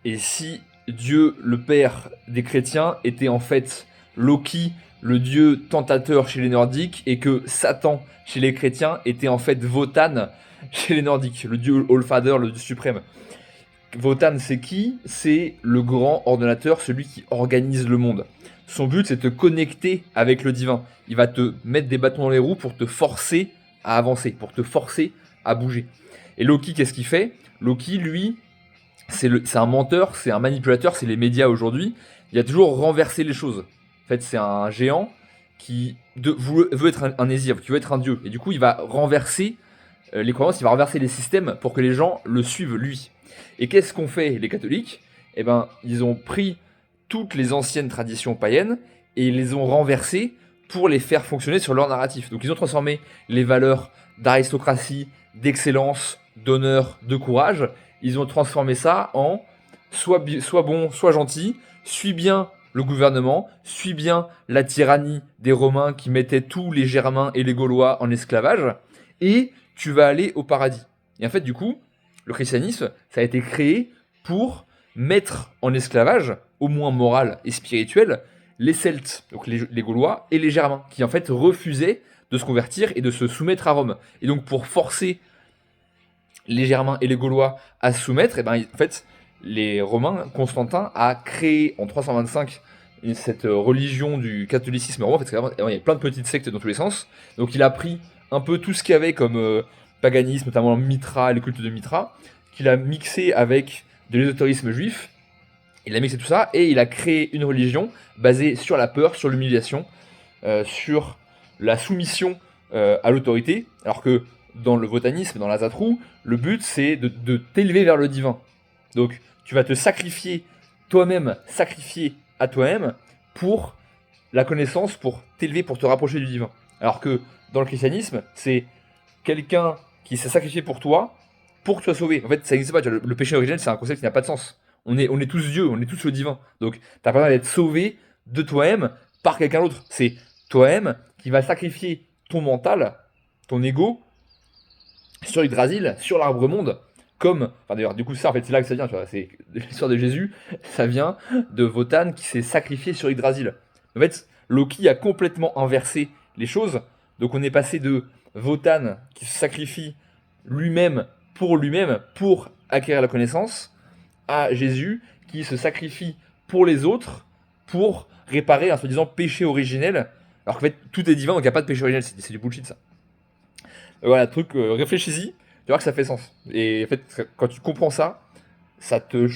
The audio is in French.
Et si Dieu, le Père des chrétiens, était en fait Loki, le dieu tentateur chez les Nordiques, et que Satan, chez les chrétiens, était en fait Wotan chez les Nordiques, le dieu Allfather, le dieu suprême. Wotan, c'est qui? C'est le grand ordonnateur, celui qui organise le monde. Son but, c'est de te connecter avec le divin. Il va te mettre des bâtons dans les roues pour te forcer à avancer, pour te forcer à bouger. Et Loki, qu'est-ce qu'il fait? Loki, lui, c'est un menteur, c'est un manipulateur, c'est les médias aujourd'hui. Il a toujours renversé les choses. En fait, c'est un géant qui veut être un Ésir, qui veut être un dieu. Et du coup, il va renverser les croyances, il va renverser les systèmes pour que les gens le suivent lui. Et qu'est-ce qu'ont fait les catholiques? Eh ben, ils ont pris toutes les anciennes traditions païennes et ils les ont renversées pour les faire fonctionner sur leur narratif. Donc ils ont transformé les valeurs d'aristocratie, d'excellence, d'honneur, de courage, ils ont transformé ça en soit bon, soit gentil, suis bien le gouvernement, suis bien la tyrannie des Romains qui mettaient tous les Germains et les Gaulois en esclavage, et tu vas aller au paradis. Et en fait, du coup, le christianisme, ça a été créé pour mettre en esclavage, au moins moral et spirituel, les Celtes, donc les Gaulois, et les Germains, qui en fait refusaient de se convertir et de se soumettre à Rome. Et donc pour forcer les Germains et les Gaulois à se soumettre, et ben, en fait, les Romains, Constantin a créé en 325 cette religion du catholicisme romain. En fait, il y a plein de petites sectes dans tous les sens. Donc il a pris un peu tout ce qu'il y avait comme paganisme, notamment Mitra et le culte de Mitra, qu'il a mixé avec de l'ésotérisme juif. Il a mixé tout ça et il a créé une religion basée sur la peur, sur l'humiliation, sur la soumission à l'autorité, alors que dans le wotanisme, dans la Zatrou, le but c'est de t'élever vers le divin. Donc tu vas te sacrifier toi-même, sacrifier à toi-même pour la connaissance, pour t'élever, pour te rapprocher du divin. Alors que dans le christianisme, c'est quelqu'un qui s'est sacrifié pour que tu sois sauvé. En fait, ça n'existe pas. Le péché originel, c'est un concept qui n'a pas de sens. On est tous Dieu, on est tous le divin. Donc, t'as pas besoin d'être sauvé de toi-même par quelqu'un d'autre. C'est toi-même qui va sacrifier ton mental, ton ego, sur Yggdrasil, sur l'arbre monde, comme. Enfin, d'ailleurs, du coup, ça, en fait, c'est là que ça vient, tu vois. C'est l'histoire de Jésus, ça vient de Wotan qui s'est sacrifié sur Yggdrasil. En fait, Loki a complètement inversé les choses. Donc, on est passé de Wotan qui se sacrifie lui-même pour acquérir la connaissance, à Jésus qui se sacrifie pour les autres pour réparer un soi-disant péché originel. Alors qu'en fait, tout est divin, donc il n'y a pas de péché originel, c'est du bullshit ça. Voilà, truc, réfléchis-y, tu vois que ça fait sens. Et en fait, quand tu comprends ça, ça te